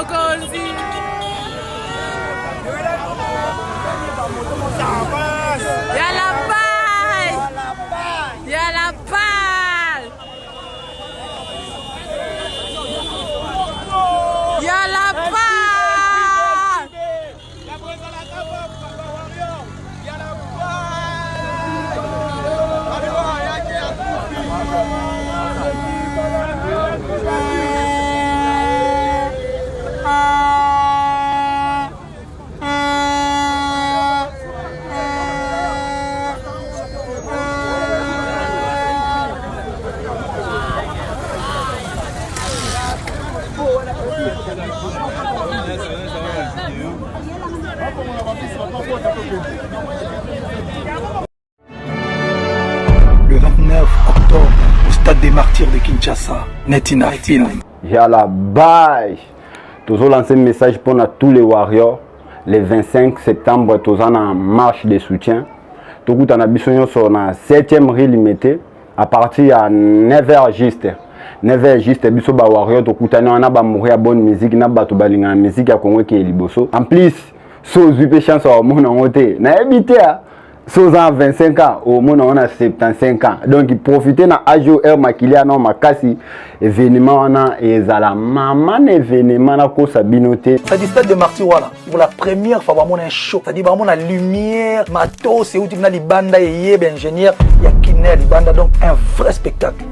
mokonzi. Yala bye. Yala bye. Yala bye. Le 29 octobre, au stade des Martyrs de Kinshasa, Netina Film. Yala bye. Toujours lancer un message pour tous les Warriors. Le 25 septembre, tous en marche de soutien. Tout le monde sur la 7e rue limitée à partir de 9h juste. 9h juste, biso ba Warrior to kutana na ba mourir bonne musique na ba to balinga musique ya Congo qui est liboso. En plus, so zupe chance au monde en côté. Na habité so 25 ans au monde on a 75 ans. Donc profiter na ajo air makilia na makasi événement na ezala maman événement na ko sabinoté. Ça dit stade de Martyrs voilà. Pour la première fois vraiment un show. Ça dit vraiment la lumière, matos c'est où tu na libanda et yeb ingénieur, il y a kiné libanda donc un vrai spectacle.